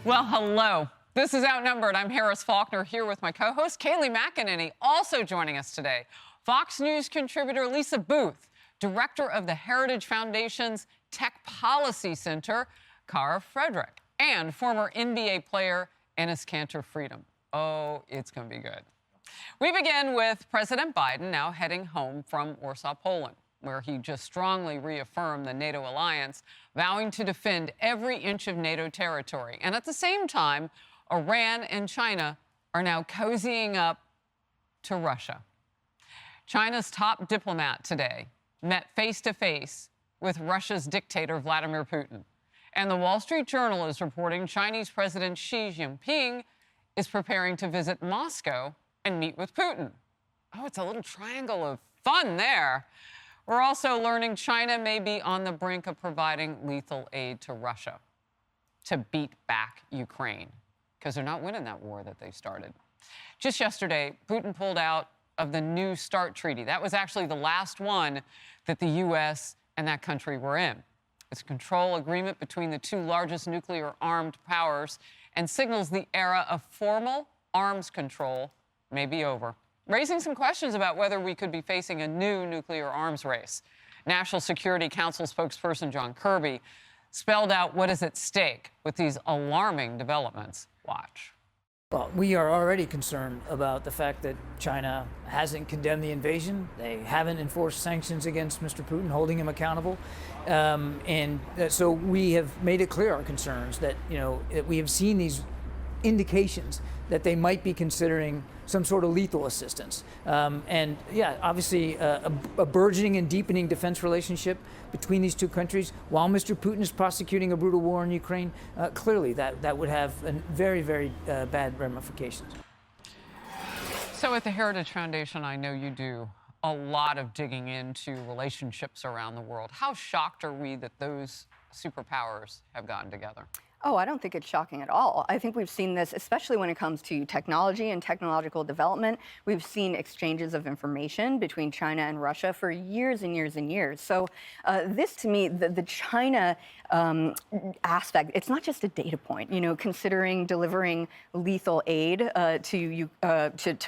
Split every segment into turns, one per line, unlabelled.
Well, hello. This is Outnumbered. I'm Harris Faulkner here with my co-host, Kayleigh McEnany. Also joining us today, Fox News contributor Lisa Booth, director of the Heritage Foundation's Tech Policy Center, Cara Frederick, and former NBA player Enes Kanter Freedom. Oh, it's going to be good. We begin with President Biden now heading home from Warsaw, Poland, where he just strongly reaffirmed the NATO alliance, vowing to defend every inch of NATO territory. And at the same time, Iran and China are now cozying up to Russia. China's top diplomat today met face-to-face with Russia's dictator, Vladimir Putin. And the Wall Street Journal is reporting Chinese President Xi Jinping is preparing to visit Moscow and meet with Putin. Oh, it's a little triangle of fun there. We're also learning China may be on the brink of providing lethal aid to Russia to beat back Ukraine, because they're not winning that war that they started. Just yesterday, Putin pulled out of the New START treaty. That was actually the last one that the U.S. and that country were in. It's a control agreement between the two largest nuclear-armed powers and signals the era of formal arms control may be over, raising some questions about whether we could be facing a new nuclear arms race. National Security Council spokesperson John Kirby spelled out what is at stake with these alarming developments. Watch.
Well, we are already concerned about the fact that China hasn't condemned the invasion. They haven't enforced sanctions against Mr. Putin, holding him accountable. So we have made it clear our concerns that, that we have seen these indications that they might be considering some sort of lethal assistance. Obviously a burgeoning and deepening defense relationship between these two countries while Mr. Putin is prosecuting a brutal war in Ukraine. Clearly that would have very, very bad ramifications.
So at the Heritage Foundation, I know you do a lot of digging into relationships around the world. How shocked are we that those superpowers have gotten together?
Oh, I don't think it's shocking at all. I think we've seen this, especially when it comes to technology and technological development. We've seen exchanges of information between China and Russia for years and years and years. So this, to me, the China aspect, it's not just a data point. Considering delivering lethal aid to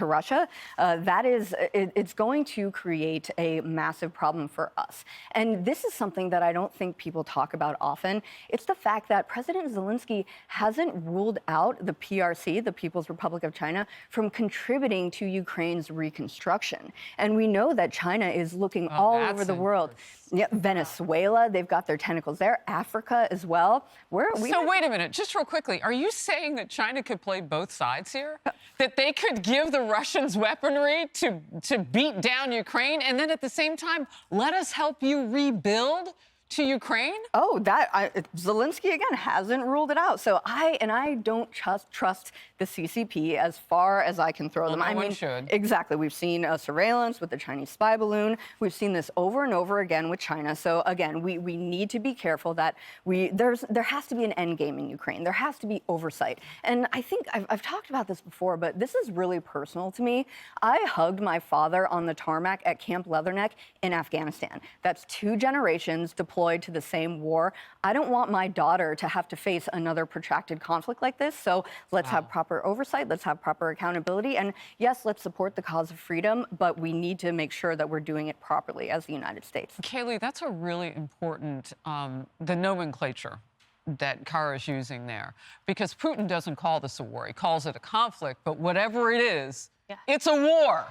Russia, it's going to create a massive problem for us. And this is something that I don't think people talk about often. It's the fact that President Zelensky hasn't ruled out the PRC, the People's Republic of China, from contributing to Ukraine's reconstruction. And we know that China is looking all over the world. Yeah, Venezuela, they've got their tentacles there. Africa as well.
So wait a minute, just real quickly, are you saying that China could play both sides here? That they could give the Russians weaponry to beat down Ukraine, and then at the same time, let us help you rebuild to Ukraine?
Oh, Zelensky, again, hasn't ruled it out. So I don't trust the CCP as far as I can throw them.
No one should.
Exactly. We've seen surveillance with the Chinese spy balloon. We've seen this over and over again with China. So again, we need to be careful that there has to be an end game in Ukraine. There has to be oversight. And I think I've talked about this before, but this is really personal to me. I hugged my father on the tarmac at Camp Leatherneck in Afghanistan. That's 2 generations deployed to the same war. I don't want my daughter to have to face another protracted conflict like this. So let's have proper oversight. Let's have proper accountability. And yes, let's support the cause of freedom, but we need to make sure that we're doing it properly as the United States.
Kayleigh, that's a really important, the nomenclature that Cara is using there, because Putin doesn't call this a war. He calls it a conflict, but whatever it is, it's a war.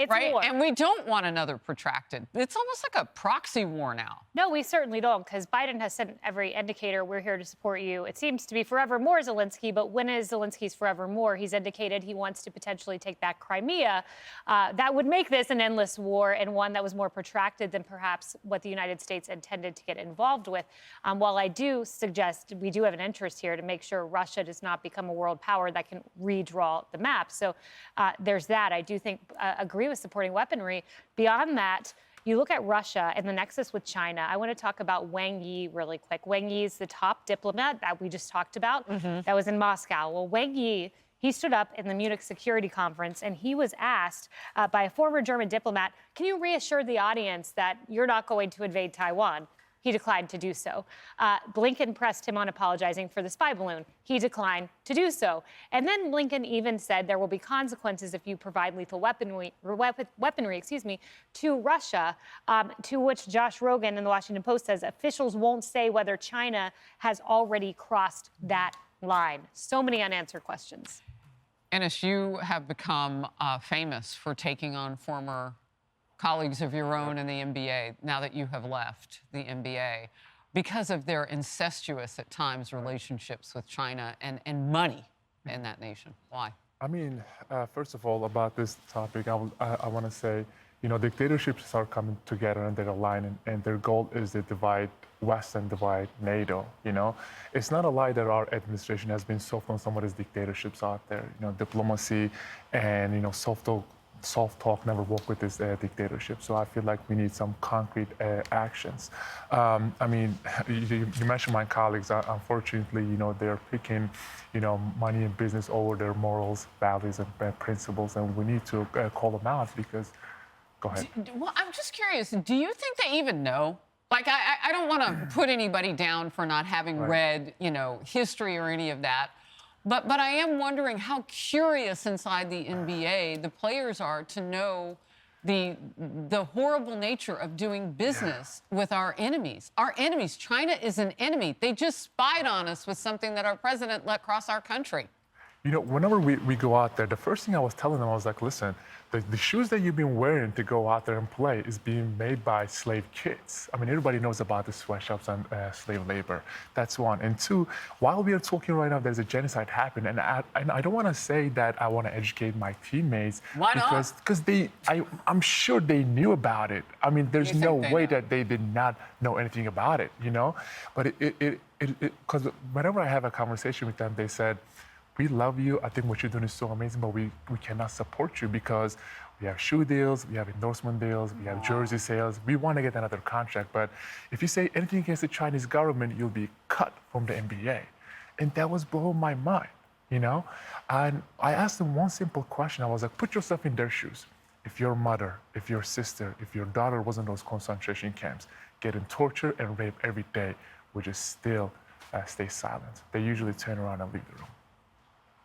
Right? And we don't want another protracted. It's almost like a proxy war now.
No, we certainly don't, because Biden has sent every indicator, we're here to support you. It seems to be forever more Zelensky, but when is Zelensky's forever more? He's indicated he wants to potentially take back Crimea. That would make this an endless war, and one that was more protracted than perhaps what the United States intended to get involved with. While I do suggest we do have an interest here to make sure Russia does not become a world power that can redraw the map. So there's that. I do think, agree with supporting weaponry. Beyond that, you look at Russia and the nexus with China. I want to talk about Wang Yi really quick. Wang Yi is the top diplomat that we just talked about that was in Moscow. Well, Wang Yi, he stood up in the Munich Security Conference and he was asked by a former German diplomat, can you reassure the audience that you're not going to invade Taiwan? He declined to do so. Blinken pressed him on apologizing for the spy balloon. He declined to do so. And then Blinken even said there will be consequences if you provide lethal weaponry to Russia, to which Josh Rogan in the Washington Post says officials won't say whether China has already crossed that line. So many unanswered questions.
Ines, you have become famous for taking on former colleagues of your own in the NBA, now that you have left the NBA, because of their incestuous, at times, relationships with China and money in that nation. Why?
I mean, first of all, about this topic, I want to say, you know, dictatorships are coming together and they're aligning, and their goal is to divide West and divide NATO, you know? It's not a lie that our administration has been soft on some of these dictatorships out there. You know, diplomacy and, you know, soft talk never work with this dictatorship. So I feel like we need some concrete actions. I mean, you mentioned my colleagues. Unfortunately, you know, they're picking, you know, money and business over their morals, values, and principles, and we need to call them out because. Go ahead.
Well, I'm just curious. Do you think they even know? Like, I don't want to put anybody down for not having read, you know, history or any of that. But I am wondering how curious inside the NBA the players are to know the horrible nature of doing business with our enemies. Our enemies. China is an enemy. They just spied on us with something that our president let cross our country.
You know, whenever we go out there, the first thing I was telling them, I was like, listen, the shoes that you've been wearing to go out there and play is being made by slave kids. I mean, everybody knows about the sweatshops and slave labor. That's one. And two, while we are talking right now, there's a genocide happening. And I don't want to say that I want to educate my teammates.
Why not?
Because I'm sure they knew about it. I mean, there's no way that they did not know anything about it, you know? But because whenever I have a conversation with them, they said, we love you. I think what you're doing is so amazing, but we cannot support you because we have shoe deals, we have endorsement deals, we have jersey sales. We want to get another contract. But if you say anything against the Chinese government, you'll be cut from the NBA. And that was blowing my mind, you know? And I asked them one simple question. I was like, put yourself in their shoes. If your mother, if your sister, if your daughter was in those concentration camps, getting tortured and raped every day, would you still stay silent? They usually turn around and leave the room.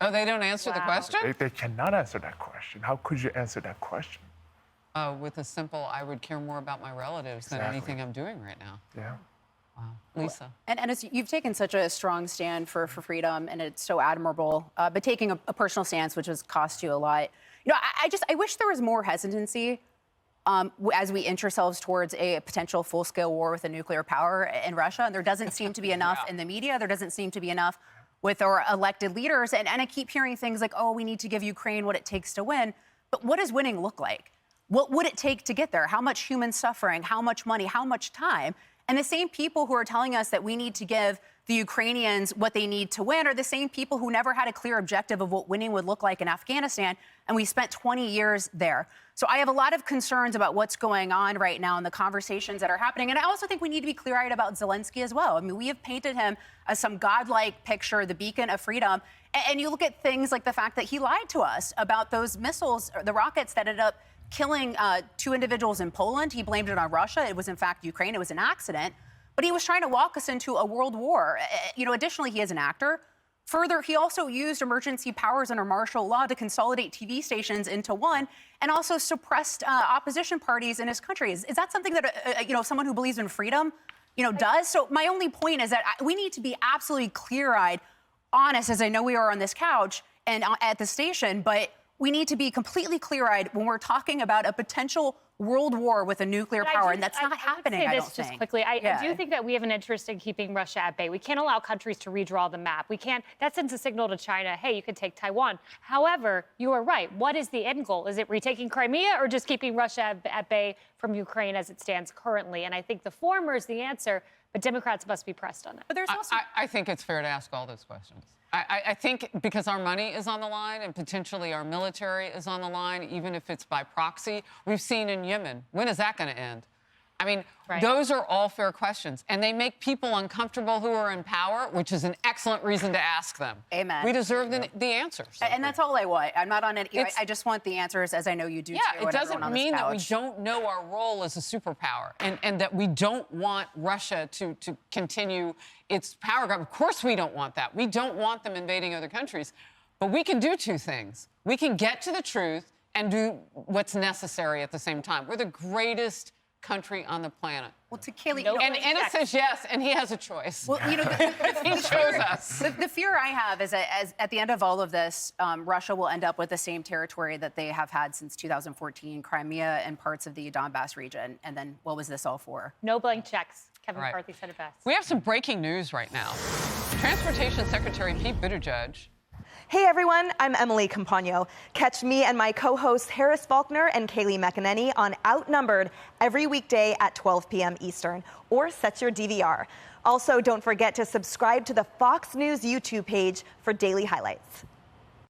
Oh, they don't answer the question?
They cannot answer that question. How could you answer that question?
With a simple, I would care more about my relatives than anything I'm doing right now.
Yeah.
Wow. Lisa.
And as you've taken such a strong stand for freedom, and it's so admirable, but taking a personal stance, which has cost you a lot. You know, I wish there was more hesitancy as we inch ourselves towards a potential full-scale war with a nuclear power in Russia. And there doesn't seem to be enough in the media. There doesn't seem to be enough with our elected leaders. And I keep hearing things like, oh, we need to give Ukraine what it takes to win. But what does winning look like? What would it take to get there? How much human suffering? How much money? How much time? And the same people who are telling us that we need to give the Ukrainians what they need to win are the same people who never had a clear objective of what winning would look like in Afghanistan. And we spent 20 years there. So I have a lot of concerns about what's going on right now and the conversations that are happening. And I also think we need to be clear-eyed about Zelensky as well. I mean, we have painted him as some godlike picture, the beacon of freedom. And you look at things like the fact that he lied to us about those missiles, the rockets that ended up killing 2 individuals in Poland. He blamed it on Russia. It was, in fact, Ukraine. It was an accident. But he was trying to walk us into a world war. You know, additionally, he is an actor. Further, he also used emergency powers under martial law to consolidate TV stations into one and also suppressed opposition parties in his country. Is that something that, you know, someone who believes in freedom, you know, does? So my only point is that we need to be absolutely clear-eyed, honest, as I know we are on this couch and at the station, but we need to be completely clear-eyed when we're talking about a potential world war with a nuclear power, and that's not happening, I don't think.
Just quickly, I do think that we have an interest in keeping Russia at bay. We can't allow countries to redraw the map. We can't. That sends a signal to China, hey, you can take Taiwan. However, you are right. What is the end goal? Is it retaking Crimea or just keeping Russia at bay from Ukraine as it stands currently? And I think the former is the answer, but Democrats must be pressed on that.
But there's also...
I think it's fair to ask all those questions. I think because our money is on the line and potentially our military is on the line, even if it's by proxy. We've seen in Yemen. When is that going to end? I mean,
Right.
those are all fair questions. And they make people uncomfortable who are in power, which is an excellent reason to ask them.
Amen.
We deserve the answers.
And that's all I want. I'm not on any. I just want the answers, as I know you do.
Yeah,
too,
it
and everyone
doesn't
on this
mean that we
couch.
don't know our role as a superpower and that we don't want Russia to continue its power grab. Of course we don't want that. We don't want them invading other countries. But we can do two things. We can get to the truth and do what's necessary at the same time. We're the greatest country on the planet.
Well, to Kaylee,
And Anna says yes, and he has a choice.
Well,
He chose us.
The fear I have is that at the end of all of this, Russia will end up with the same territory that they have had since 2014, Crimea and parts of the Donbass region. And then what was this all for?
No blank checks. Kevin
Right.
McCarthy said it best.
We have some breaking news right now. Transportation Secretary Pete Buttigieg.
Hey everyone, I'm Emily Campagno. Catch me and my co-hosts Harris Faulkner and Kaylee McEnany on Outnumbered every weekday at 12 p.m. Eastern, or set your DVR. Also, don't forget to subscribe to the Fox News YouTube page for daily highlights.